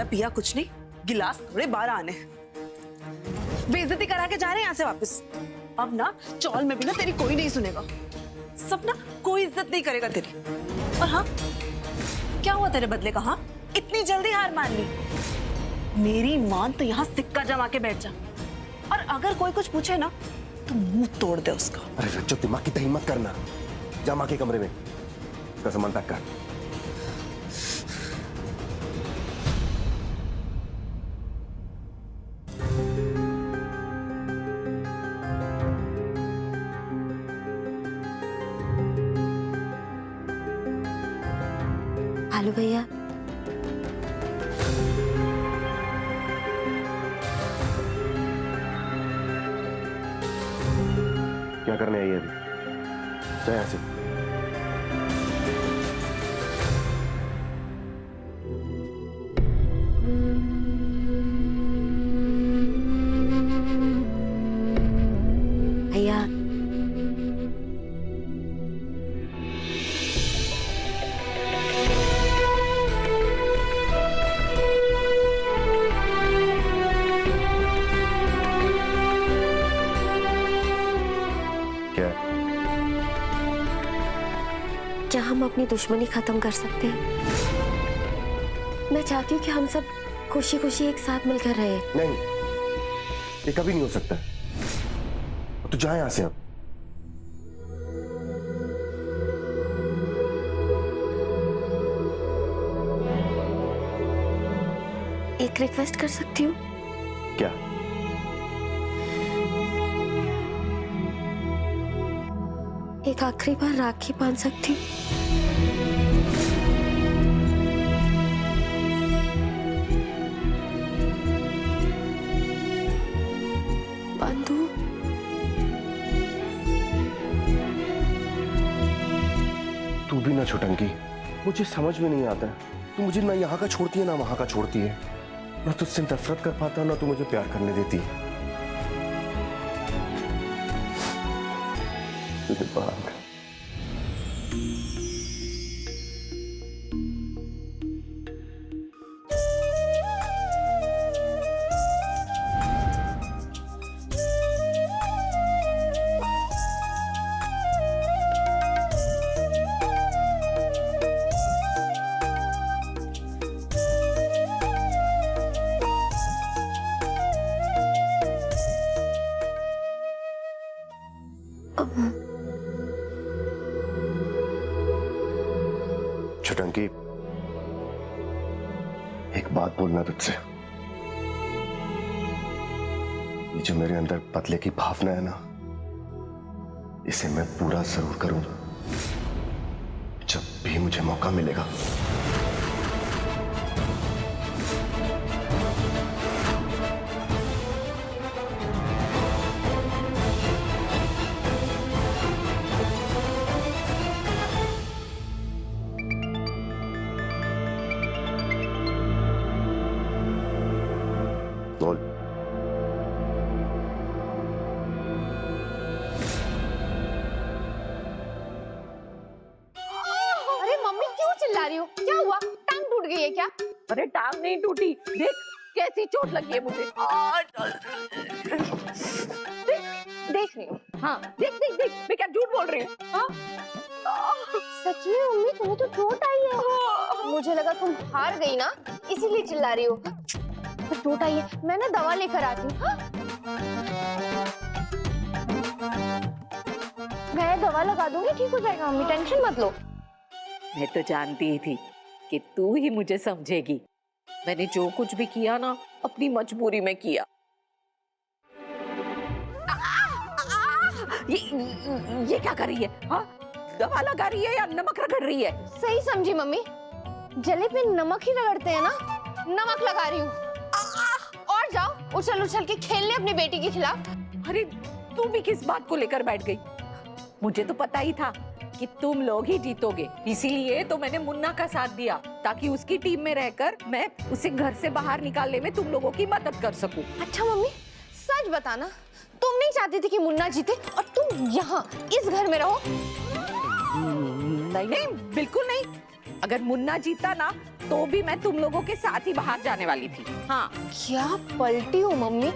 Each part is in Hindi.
पिया कुछ नहीं, गिलास थोड़े 12 आने। बेइज्जती करा के जा रहे हैं यहाँ से वापस। अब ना चौल में भी ना तेरी कोई नहीं सुनेगा, सब ना कोई इज्जत नहीं करेगा तेरी। और हाँ, क्या हुआ तेरे बदले का? हाँ, इतनी जल्दी हार मान ली? मेरी मान तो यहाँ सिक्का जमा के बैठ जा, और अगर कोई कुछ पूछे ना तो मुंह तोड़ दे उसका। अरे रज्जो, दिमाग की हिम्मत करना, जा माँ के कमरे में, उसका सामान पैक कर। हेलो भैया। क्या करने आई है अभी? जा यहाँ से। भैया, क्या हम अपनी दुश्मनी खत्म कर सकते हैं? मैं चाहती हूँ कि हम सब खुशी खुशी एक साथ मिलकर रहे। नहीं, ये कभी नहीं हो सकता। तू जा यहाँ से अब। एक रिक्वेस्ट कर सकती हूँ? क्या? एक आखिरी बार राखी बांध सकती हूँ? बांधू? तू भी ना छुटंकी, मुझे समझ में नहीं आता है। तू मुझे ना यहाँ का छोड़ती है ना वहां का छोड़ती है। ना तुझसे नफरत कर पाता ना तू मुझे प्यार करने देती है। तुझे बात छुटंकी, एक बात बोलना तुझसे। ये जो मेरे अंदर बदले की भावना है ना, इसे मैं पूरा जरूर करूंगा जब भी मुझे मौका मिलेगा। बोल। अरे मम्मी क्यों चिल्ला रही हो? क्या हुआ? टांग टूट गई है क्या? अरे टांग नहीं टूटी, देख कैसी चोट लगी है मुझे। देख रही हूँ। हाँ देख देख देख, मैं क्या झूठ बोल रही हूँ? हाँ? सच में मम्मी, तुम्हें तो चोट आई है। मुझे लगा तुम हार गई ना, इसीलिए चिल्ला रही हो। तो चोट आई है, मैं ना दवा लेकर आती हूँ। हाँ? मैं दवा लगा दूंगी, ठीक हो जाएगा मम्मी, टेंशन मत लो। मैं तो जानती ही थी कि तू ही मुझे समझेगी। मैंने जो कुछ भी किया ना, अपनी मजबूरी में किया। ये क्या कर रही है? हाँ? दवा लगा रही है या नमक रगड़ रही है? सही समझी मम्मी, जले पे नमक ही रगड़ते हैं ना, नमक लगा रही हूँ। और जाओ, उछल उछल के खेल ले अपनी बेटी के खिलाफ। अरे तू भी किस बात को लेकर बैठ गई? मुझे तो पता ही था कि तुम लोग ही जीतोगे, इसीलिए तो मैंने मुन्ना का साथ दिया, ताकि उसकी टीम में रहकर मैं उसे घर से बाहर निकालने में तुम लोगों की मदद कर सकूं। अच्छा मम्मी, सच बताना, तुम नहीं चाहती थी कि मुन्ना जीते और तुम यहाँ इस घर में रहो? नहीं नहीं, बिल्कुल नहीं। अगर मुन्ना जीता ना तो भी मैं तुम लोगों के साथ ही बाहर जाने वाली थी। हाँ, क्या पलटी हो मम्मी।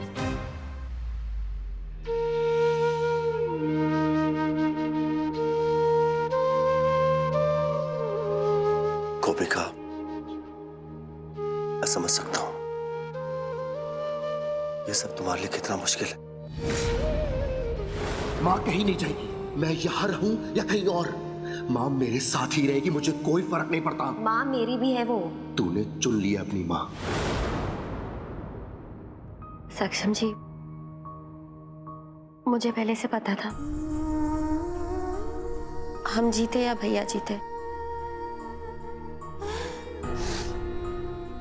गोपिका, मैं समझ सकता हूं ये सब तुम्हारे लिए कितना मुश्किल है। माँ कहीं नहीं जाएगी, मैं यहां रहूं या कहीं और, माँ मेरे साथ ही रहेगी, मुझे कोई फर्क नहीं पड़ता। माँ मेरी भी है वो। तूने चुन लिया अपनी माँ। सक्षम जी, मुझे पहले से पता था, हम जीते या भैया जीते,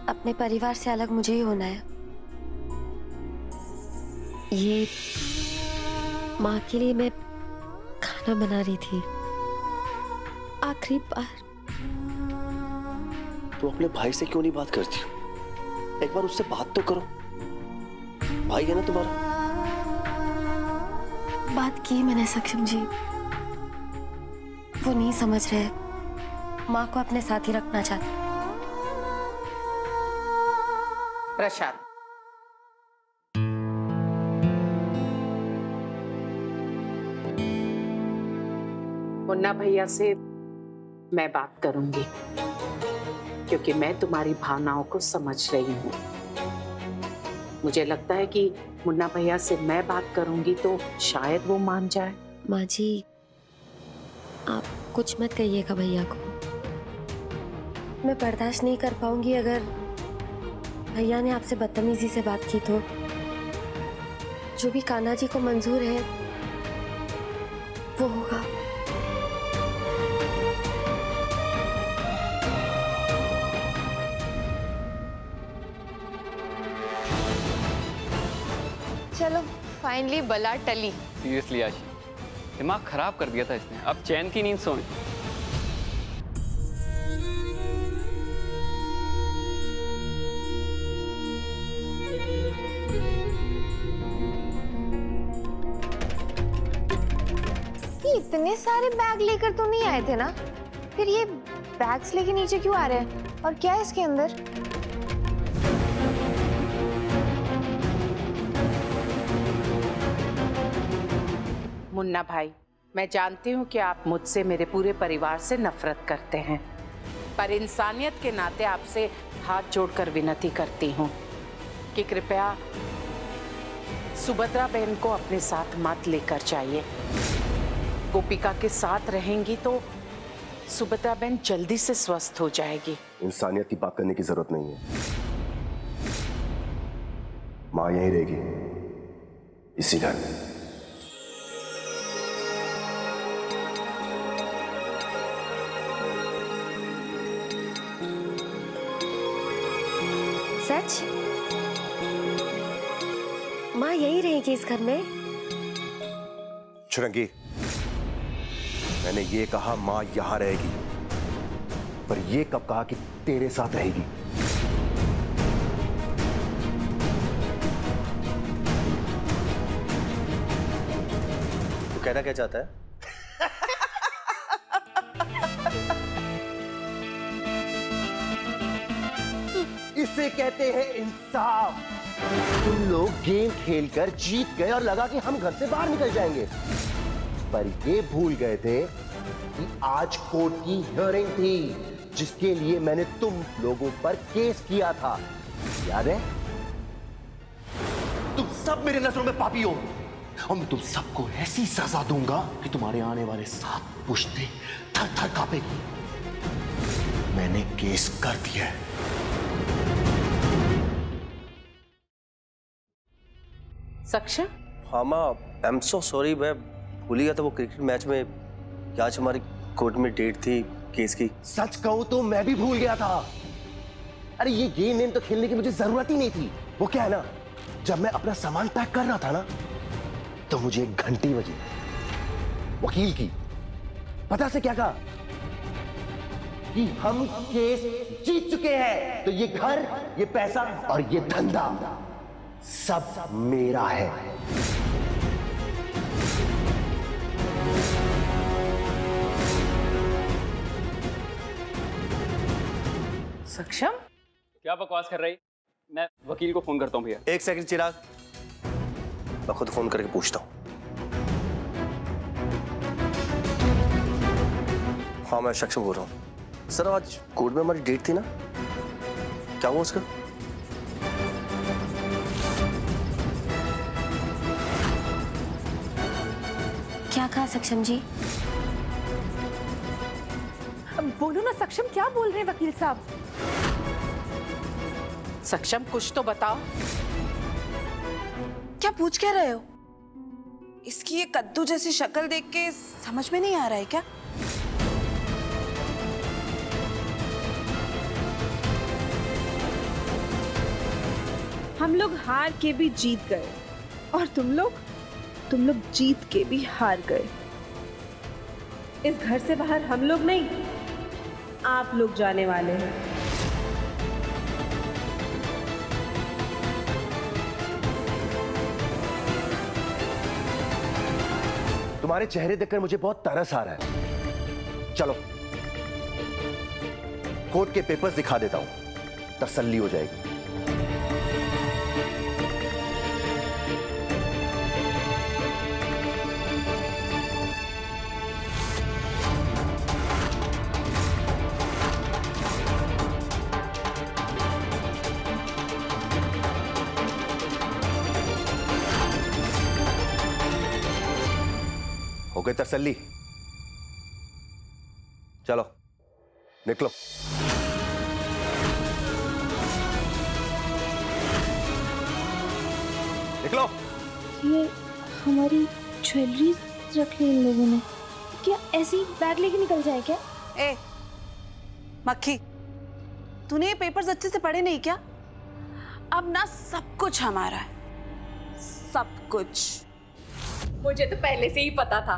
अपने परिवार से अलग मुझे ही होना है। ये माँ के लिए मैं खाना बना रही थी, आखिरी बार। तुम अपने भाई से क्यों नहीं बात करती हो? एक बार उससे बात तो करो, भाई है ना तुम्हारा। बात की मैंने सक्षम जी, वो नहीं समझ रहे, माँ को अपने साथ ही रखना चाहते। प्रशांत, मुन्ना भैया से मैं बात करूंगी, क्योंकि मैं तुम्हारी भावनाओं को समझ रही हूँ। मुझे लगता है कि मुन्ना भैया से मैं बात करूंगी तो शायद वो मान जाए। माँ जी, आप कुछ मत कहिएगा भैया को, मैं बर्दाश्त नहीं कर पाऊंगी अगर भैया ने आपसे बदतमीजी से बात की तो। जो भी कान्हा जी को मंजूर है वो होगा। चलो फाइनली बला टली। सीरियसली आशी, दिमाग खराब कर दिया था इसने, अब चैन की नींद सोए। ये इतने सारे बैग लेकर तो नहीं आए थे ना, फिर ये बैग्स लेके नीचे क्यों आ रहे हैं और क्या है इसके अंदर? मुन्ना भाई, मैं जानती हूँ कि आप मुझसे, मेरे पूरे परिवार से नफरत करते हैं, पर इंसानियत के नाते आपसे हाथ जोड़कर विनती करती हूँ कि कृपया सुभद्रा बहन को अपने साथ मत लेकर जाइए। गोपिका के साथ रहेंगी तो सुभद्रा बहन जल्दी से स्वस्थ हो जाएगी। इंसानियत की बात करने की जरूरत नहीं है, माँ यहीं रहेगी, इसी घर में। सच? माँ यही रहेगी इस घर में? चुरंगी, मैंने ये कहा माँ यहां रहेगी, पर ये कब कहा कि तेरे साथ रहेगी? तू कहना क्या चाहता है? इसे कहते हैं इंसाफ। तुम लोग गेम खेलकर जीत गए और लगा कि हम घर से बाहर निकल जाएंगे, पर ये भूल गए थे कि आज कोर्ट की हियरिंग थी, जिसके लिए मैंने तुम लोगों पर केस किया था, याद है? तुम सब मेरे नजरों में पापी हो और मैं तुम सबको ऐसी सजा दूंगा कि तुम्हारे आने वाले 7 पुश्ते थर थर कांपेगी। मैंने केस कर दिया है। सक्षम, हाँ माँ, आई एम सो सॉरी, मैं भूल गया था वो क्रिकेट मैच में कि आज हमारी कोर्ट में डेट थी केस की। सच कहूं तो मैं भी भूल गया था। अरे ये गेम तो खेलने की मुझे जरूरत ही नहीं थी। वो क्या है ना, जब मैं अपना सामान पैक कर रहा था ना, तो मुझे एक घंटी बजी वकील की। पता से क्या कहा कि हम केस जीत चुके हैं, तो ये घर, ये पैसा और ये धंधा सब मेरा है। सक्षम, क्या बकवास कर रही? मैं वकील को फोन करता हूँ भैया। एक सेकंड चिराग, मैं खुद फोन करके पूछता हूँ। हाँ मैं सक्षम बोल रहा हूँ। सर आज कोर्ट में हमारी डेट थी ना, क्या हुआ उसका? क्या कहा सक्षम जी? अब बोलो ना सक्षम, क्या बोल रहे हैं वकील साहब? सक्षम कुछ तो बताओ। क्या पूछ क्या रहे हो? इसकी ये कद्दू जैसी शक्ल देख के समझ में नहीं आ रहा है क्या? हम लोग हार के भी जीत गए और तुम लोग जीत के भी हार गए। इस घर से बाहर हम लोग नहीं, आप लोग जाने वाले हैं। तुम्हारे चेहरे देखकर मुझे बहुत तरस आ रहा है। चलो कोर्ट के पेपर्स दिखा देता हूं, तसल्ली हो जाएगी। हो गई तसल्ली? चलो निकलो। निकलो। ये हमारी ज्वेलरी रख ली इन लोगों ने। क्या ऐसे ही बैग लेके निकल जाए क्या? ए मक्खी, तूने ये पेपर्स अच्छे से पढ़े नहीं क्या? अब ना सब कुछ हमारा है, सब कुछ। मुझे तो पहले से ही पता था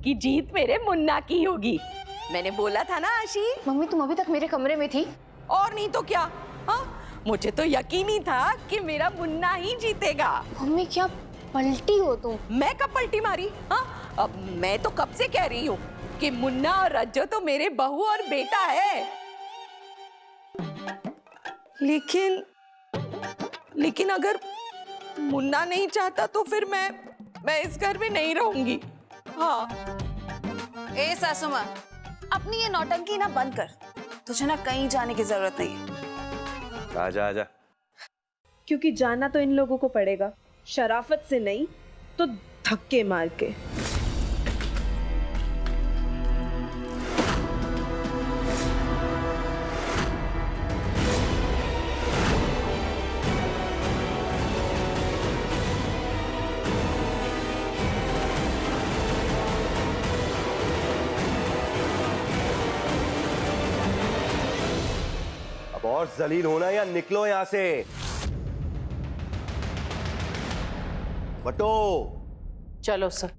कि जीत मेरे मुन्ना की होगी। मैंने बोला था ना आशी। मम्मी तुम अभी तक मेरे कमरे में थी। और नहीं तो क्या? हाँ, मुझे तो यकीन ही था कि मेरा मुन्ना ही जीतेगा। मम्मी क्या पलटी हो तुम? मैं कब पलटी मारी? हाँ, अब मैं तो कब से कह रही हूँ कि मुन्ना और रज्जो तो मेरे बहू और बेटा है। लेकिन अगर मुन्ना नहीं चाहता तो फिर मैं इस घर में नहीं रहूंगी। हाँ। ए सासू माँ, अपनी ये नौटंकी ना बंद कर। तुझे ना कहीं जाने की जरूरत नहीं है। आजा आजा। क्योंकि जाना तो इन लोगों को पड़ेगा, शराफत से नहीं तो धक्के मार के। अब और जलील होना या निकलो यहां से। बटो। चलो सर।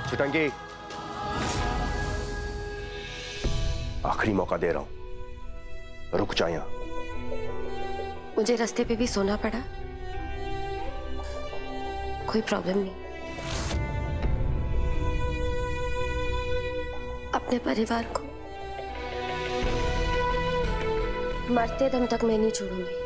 छुटंकी, आखिरी मौका दे रहा हूं, रुक जा यहां। मुझे रास्ते पे भी सोना पड़ा, कोई प्रॉब्लम नहीं। अपने परिवार को मरते दम तक मैं नहीं छोड़ूंगी।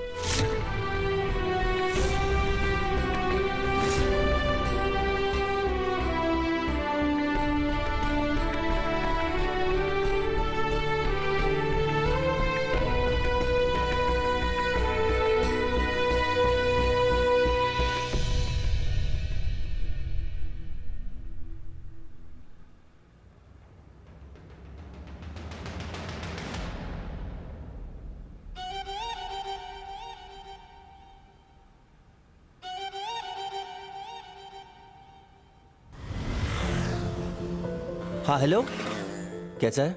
हाँ हेलो, कैसा है?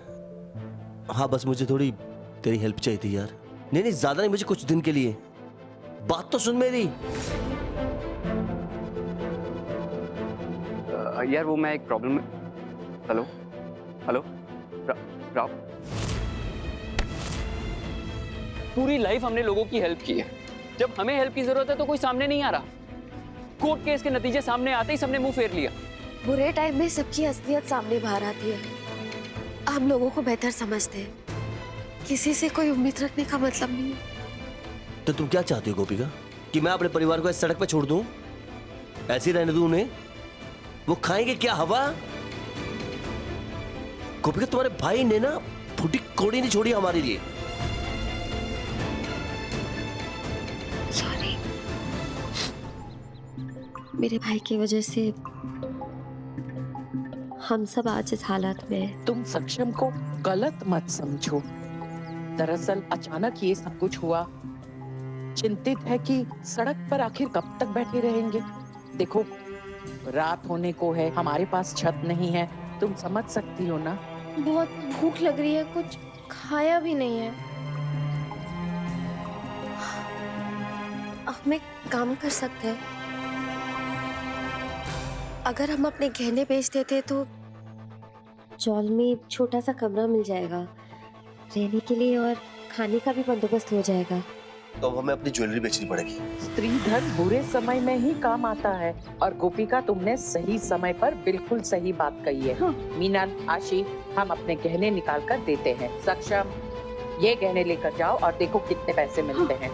हाँ बस मुझे थोड़ी तेरी हेल्प चाहिए थी यार। नहीं नहीं ज्यादा नहीं, मुझे कुछ दिन के लिए। बात तो सुन मेरी। यार वो मैं एक प्रॉब्लम में। हेलो हेलो राव, पूरी लाइफ हमने लोगों की हेल्प की है। जब हमें हेल्प की जरूरत है तो कोई सामने नहीं आ रहा। कोर्ट केस के नतीजे सामने आते ही सबने मुंह फेर लिया। बुरे टाइम में सबकी असलियत सामने बाहर आती है। हम लोगों को बेहतर समझते हैं, किसी से कोई उम्मीद रखने का मतलब नहीं है। तो तुम क्या चाहती हो गोपिका? कि मैं अपने परिवार को इस सड़क पे छोड़ दूं? ऐसे ही रहने दूं उन्हें? वो खाएंगे क्या हवा? गोपिका तुम्हारे भाई ने ना फूटी कोड़ी नहीं छोड़ी हमारे लिए। सॉरी, मेरे भाई की वजह से हम सब आज इस हालत में हैं। तुम सक्षम को गलत मत समझो। दरअसल अचानक ये सब कुछ हुआ। चिंतित है कि सड़क पर आखिर कब तक बैठे रहेंगे। देखो रात होने को है, हमारे पास छत नहीं है, तुम समझ सकती हो ना। बहुत भूख लग रही है, कुछ खाया भी नहीं है। हम एक काम कर सकते हैं, अगर हम अपने गहने बेच देते तो चौल में छोटा सा कमरा मिल जाएगा रहने के लिए और खाने का भी बंदोबस्त हो जाएगा। तो अब हमें अपनी ज्वेलरी बेचनी पड़ेगी। स्त्री धन बुरे समय में ही काम आता है। और गोपिका तुमने सही समय पर बिल्कुल सही बात कही है। मीनल, आशी, हम अपने गहने निकाल कर देते हैं। सक्षम, ये गहने लेकर जाओ और देखो कितने पैसे मिलते हैं।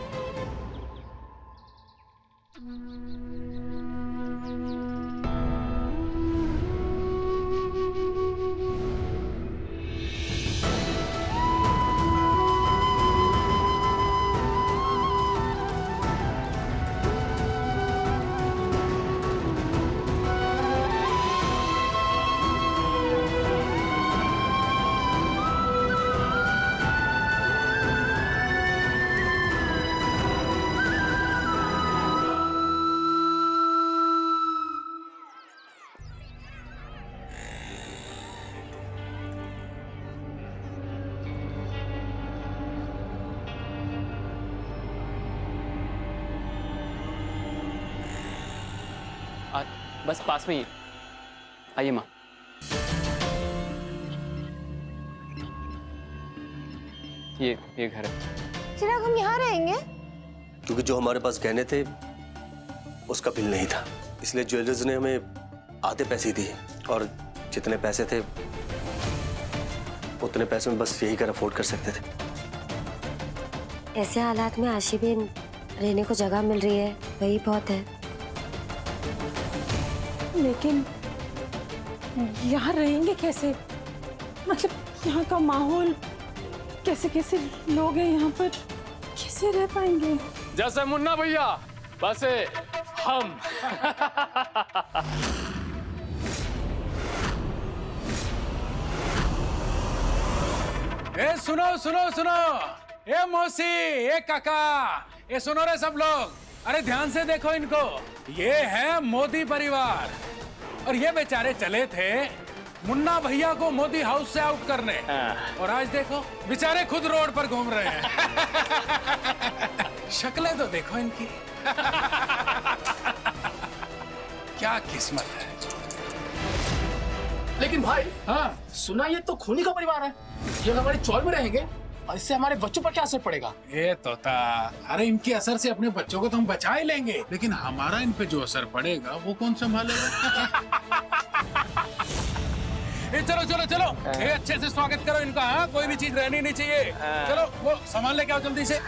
बस पास में ही। आइए माँ। ये घर है। चिराग, हम यहाँ रहेंगे? क्योंकि जो हमारे पास गहने थे उसका बिल नहीं था, इसलिए ज्वेलर्स ने हमें आधे पैसे दिए और जितने पैसे थे उतने पैसे में बस यही कर अफोर्ड कर सकते थे। ऐसे हालात में आशी भी रहने को जगह मिल रही है, वही बहुत है। लेकिन यहाँ रहेंगे कैसे? मतलब यहाँ का माहौल, कैसे कैसे लोग हैं यहाँ पर, कैसे रह पाएंगे? जैसे मुन्ना भैया वैसे हम। ए सुनो सुनो सुनो, ए मौसी, ए काका, ए सुनो रे सब लोग, अरे ध्यान से देखो इनको। ये है मोदी परिवार और ये बेचारे चले थे मुन्ना भैया को मोदी हाउस से आउट करने, और आज देखो बेचारे खुद रोड पर घूम रहे हैं। शक्लें तो देखो इनकी। क्या किस्मत है। लेकिन भाई, हाँ सुना, ये तो खूनी का परिवार है। ये हमारी चौल में रहेंगे। और इससे हमारे बच्चों पर क्या असर पड़ेगा? ये तोता, अरे इनके असर से अपने बच्चों को तो हम बचा ही लेंगे, लेकिन हमारा इन पे जो असर पड़ेगा वो कौन संभालेगा? ए, चलो चलो चलो, ए, अच्छे से स्वागत करो इनका। हाँ, कोई भी चीज रहनी नहीं चाहिए। चलो वो सामान लेके आओ जल्दी से।